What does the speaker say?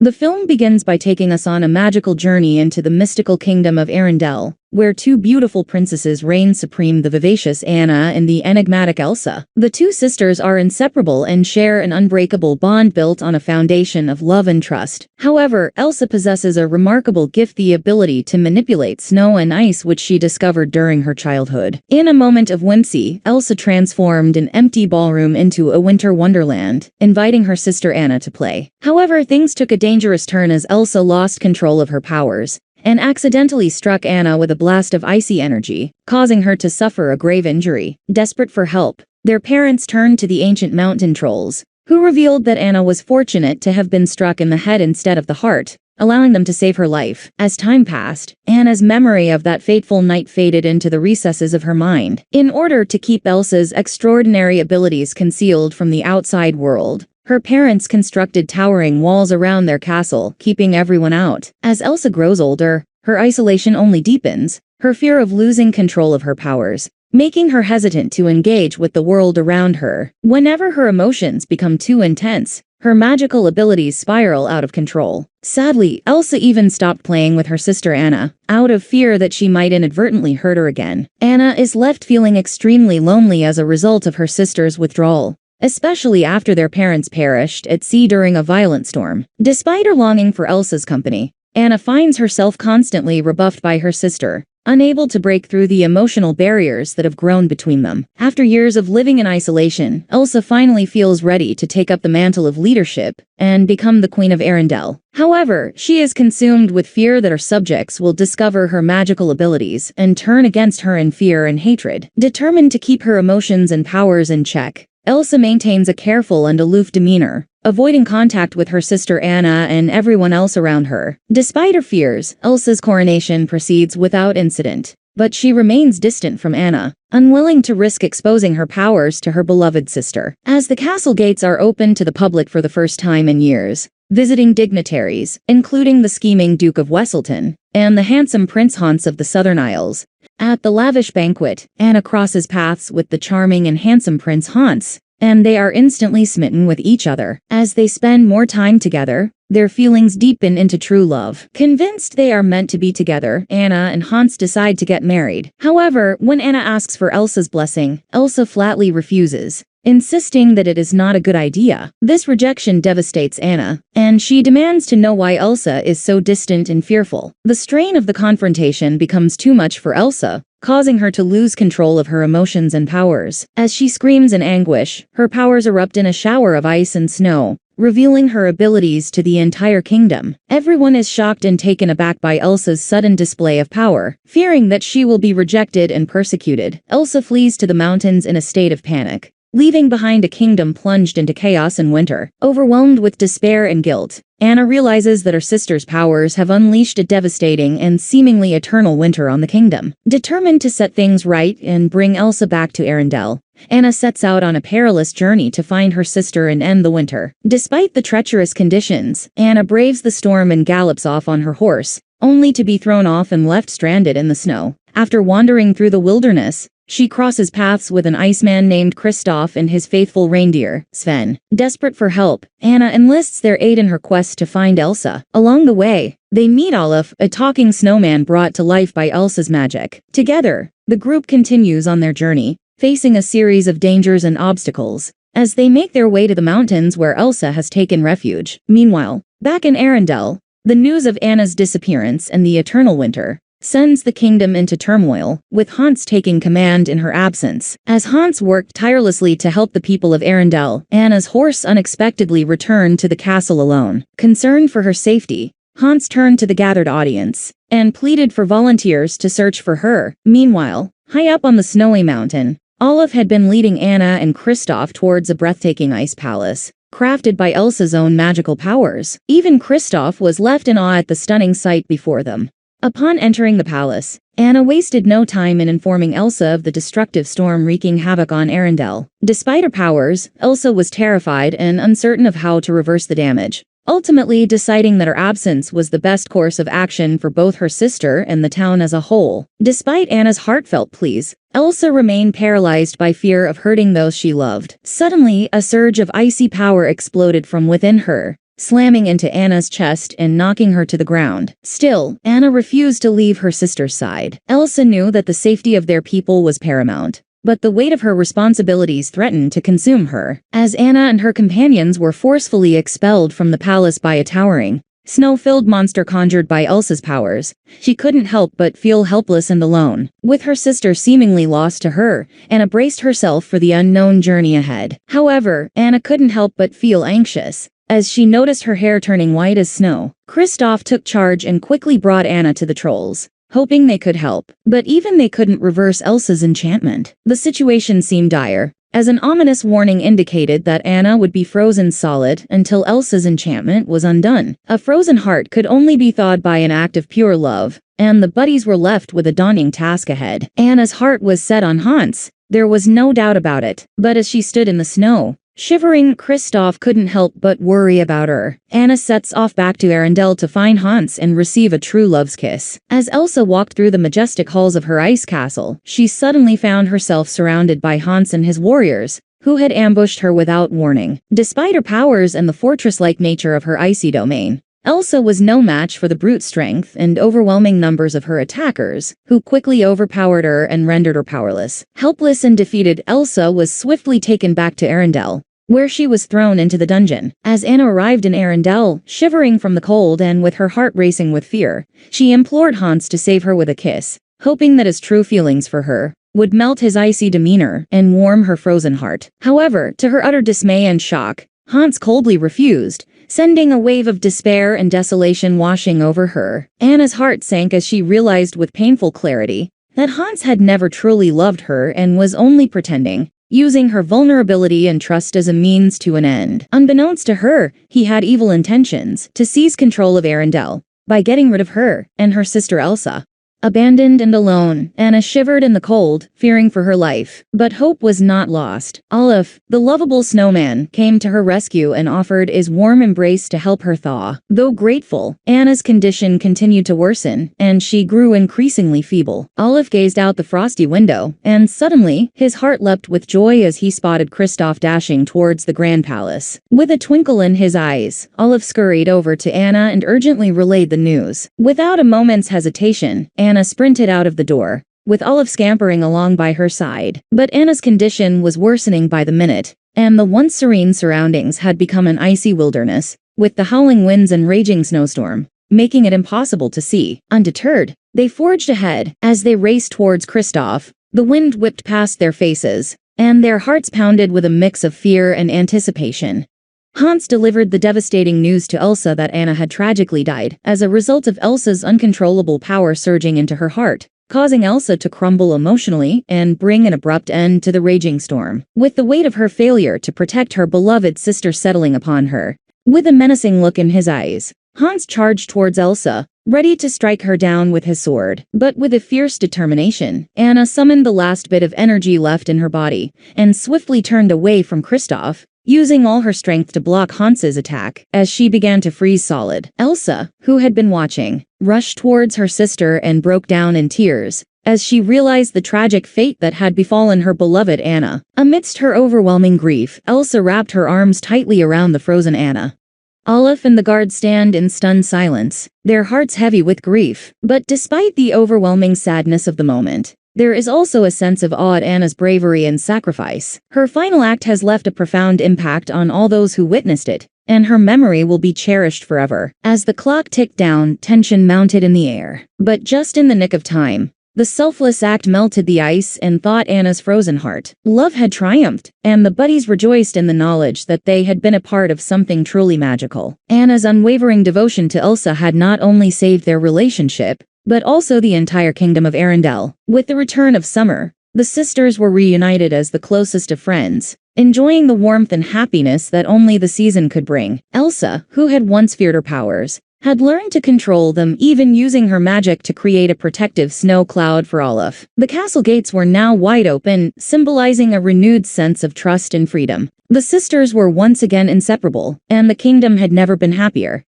The film begins by taking us on a magical journey into the mystical kingdom of Arendelle, where two beautiful princesses reign supreme: the vivacious Anna and the enigmatic Elsa. The two sisters are inseparable and share an unbreakable bond built on a foundation of love and trust. However, Elsa possesses a remarkable gift: the ability to manipulate snow and ice, which she discovered during her childhood. In a moment of whimsy, Elsa transformed an empty ballroom into a winter wonderland, inviting her sister Anna to play. However, things took a dangerous turn as Elsa lost control of her powers and accidentally struck Anna with a blast of icy energy, causing her to suffer a grave injury. Desperate for help, their parents turned to the ancient mountain trolls, who revealed that Anna was fortunate to have been struck in the head instead of the heart, allowing them to save her life. As time passed, Anna's memory of that fateful night faded into the recesses of her mind. In order to keep Elsa's extraordinary abilities concealed from the outside world, her parents constructed towering walls around their castle, keeping everyone out. As Elsa grows older, her isolation only deepens, her fear of losing control of her powers, making her hesitant to engage with the world around her. Whenever her emotions become too intense, her magical abilities spiral out of control. Sadly, Elsa even stopped playing with her sister Anna, out of fear that she might inadvertently hurt her again. Anna is left feeling extremely lonely as a result of her sister's withdrawal, especially after their parents perished at sea during a violent storm. Despite her longing for Elsa's company, Anna finds herself constantly rebuffed by her sister, unable to break through the emotional barriers that have grown between them. After years of living in isolation, Elsa finally feels ready to take up the mantle of leadership and become the Queen of Arendelle. However, she is consumed with fear that her subjects will discover her magical abilities and turn against her in fear and hatred. Determined to keep her emotions and powers in check, Elsa maintains a careful and aloof demeanor, avoiding contact with her sister Anna and everyone else around her. Despite her fears, Elsa's coronation proceeds without incident, but she remains distant from Anna, unwilling to risk exposing her powers to her beloved sister. As the castle gates are opened to the public for the first time in years, visiting dignitaries, including the scheming Duke of Wesselton and the handsome Prince Hans of the Southern Isles, at the lavish banquet, Anna crosses paths with the charming and handsome Prince Hans, and they are instantly smitten with each other. As they spend more time together, their feelings deepen into true love. Convinced they are meant to be together, Anna and Hans decide to get married. However, when Anna asks for Elsa's blessing, Elsa flatly refuses, insisting that it is not a good idea. This rejection devastates Anna, and she demands to know why Elsa is so distant and fearful. The strain of the confrontation becomes too much for Elsa, causing her to lose control of her emotions and powers. As she screams in anguish, her powers erupt in a shower of ice and snow, revealing her abilities to the entire kingdom. Everyone is shocked and taken aback by Elsa's sudden display of power. Fearing that she will be rejected and persecuted, Elsa flees to the mountains in a state of panic, leaving behind a kingdom plunged into chaos and winter. Overwhelmed with despair and guilt, Anna realizes that her sister's powers have unleashed a devastating and seemingly eternal winter on the kingdom. Determined to set things right and bring Elsa back to Arendelle, Anna sets out on a perilous journey to find her sister and end the winter. Despite the treacherous conditions, Anna braves the storm and gallops off on her horse, only to be thrown off and left stranded in the snow. After wandering through the wilderness, she crosses paths with an Iceman named Kristoff and his faithful reindeer, Sven. Desperate for help, Anna enlists their aid in her quest to find Elsa. Along the way, they meet Olaf, a talking snowman brought to life by Elsa's magic. Together, the group continues on their journey, facing a series of dangers and obstacles, as they make their way to the mountains where Elsa has taken refuge. Meanwhile, back in Arendelle, the news of Anna's disappearance and the eternal winter sends the kingdom into turmoil, with Hans taking command in her absence. As Hans worked tirelessly to help the people of Arendelle, Anna's horse unexpectedly returned to the castle alone. Concerned for her safety, Hans turned to the gathered audience and pleaded for volunteers to search for her. Meanwhile, high up on the snowy mountain, Olaf had been leading Anna and Kristoff towards a breathtaking ice palace, crafted by Elsa's own magical powers. Even Kristoff was left in awe at the stunning sight before them. Upon entering the palace, Anna wasted no time in informing Elsa of the destructive storm wreaking havoc on Arendelle. Despite her powers, Elsa was terrified and uncertain of how to reverse the damage, ultimately deciding that her absence was the best course of action for both her sister and the town as a whole. Despite Anna's heartfelt pleas, Elsa remained paralyzed by fear of hurting those she loved. Suddenly, a surge of icy power exploded from within her, slamming into Anna's chest and knocking her to the ground. Still, Anna refused to leave her sister's side. Elsa knew that the safety of their people was paramount, but the weight of her responsibilities threatened to consume her. As Anna and her companions were forcefully expelled from the palace by a towering, snow-filled monster conjured by Elsa's powers, she couldn't help but feel helpless and alone. With her sister seemingly lost to her, Anna braced herself for the unknown journey ahead. However, Anna couldn't help but feel anxious as she noticed her hair turning white as snow. Kristoff took charge and quickly brought Anna to the trolls, hoping they could help. But even they couldn't reverse Elsa's enchantment. The situation seemed dire, as an ominous warning indicated that Anna would be frozen solid until Elsa's enchantment was undone. A frozen heart could only be thawed by an act of pure love, and the buddies were left with a daunting task ahead. Anna's heart was set on Hans. There was no doubt about it. But as she stood in the snow, shivering, Kristoff couldn't help but worry about her. Anna sets off back to Arendelle to find Hans and receive a true love's kiss. As Elsa walked through the majestic halls of her ice castle, she suddenly found herself surrounded by Hans and his warriors, who had ambushed her without warning. Despite her powers and the fortress-like nature of her icy domain, Elsa was no match for the brute strength and overwhelming numbers of her attackers, who quickly overpowered her and rendered her powerless. Helpless and defeated, Elsa was swiftly taken back to Arendelle, where she was thrown into the dungeon. As Anna arrived in Arendelle, shivering from the cold and with her heart racing with fear, she implored Hans to save her with a kiss, hoping that his true feelings for her would melt his icy demeanor and warm her frozen heart. However, to her utter dismay and shock, Hans coldly refused, sending a wave of despair and desolation washing over her. Anna's heart sank as she realized with painful clarity that Hans had never truly loved her and was only pretending, using her vulnerability and trust as a means to an end. Unbeknownst to her, he had evil intentions to seize control of Arendelle by getting rid of her and her sister Elsa. Abandoned and alone, Anna shivered in the cold, fearing for her life. But hope was not lost. Olaf, the lovable snowman, came to her rescue and offered his warm embrace to help her thaw. Though grateful, Anna's condition continued to worsen, and she grew increasingly feeble. Olaf gazed out the frosty window, and suddenly, his heart leapt with joy as he spotted Kristoff dashing towards the Grand Palace. With a twinkle in his eyes, Olaf scurried over to Anna and urgently relayed the news. Without a moment's hesitation, Anna sprinted out of the door, with Olaf scampering along by her side. But Anna's condition was worsening by the minute, and the once serene surroundings had become an icy wilderness, with the howling winds and raging snowstorm, making it impossible to see. Undeterred, they forged ahead. As they raced towards Kristoff, the wind whipped past their faces, and their hearts pounded with a mix of fear and anticipation. Hans delivered the devastating news to Elsa that Anna had tragically died as a result of Elsa's uncontrollable power surging into her heart, causing Elsa to crumble emotionally and bring an abrupt end to the raging storm. With the weight of her failure to protect her beloved sister settling upon her, with a menacing look in his eyes, Hans charged towards Elsa, ready to strike her down with his sword. But with a fierce determination, Anna summoned the last bit of energy left in her body and swiftly turned away from Kristoff, using all her strength to block Hans's attack. As she began to freeze solid, Elsa, who had been watching, rushed towards her sister and broke down in tears as she realized the tragic fate that had befallen her beloved Anna. Amidst her overwhelming grief, Elsa wrapped her arms tightly around the frozen Anna. Olaf and the guards stand in stunned silence, their hearts heavy with grief. But despite the overwhelming sadness of the moment, there is also a sense of awe at Anna's bravery and sacrifice. Her final act has left a profound impact on all those who witnessed it, and her memory will be cherished forever. As the clock ticked down, tension mounted in the air. But just in the nick of time, the selfless act melted the ice and thawed Anna's frozen heart. Love had triumphed, and the buddies rejoiced in the knowledge that they had been a part of something truly magical. Anna's unwavering devotion to Elsa had not only saved their relationship, but also the entire kingdom of Arendelle. With the return of summer, the sisters were reunited as the closest of friends, enjoying the warmth and happiness that only the season could bring. Elsa, who had once feared her powers, had learned to control them, even using her magic to create a protective snow cloud for Olaf. The castle gates were now wide open, symbolizing a renewed sense of trust and freedom. The sisters were once again inseparable, and the kingdom had never been happier.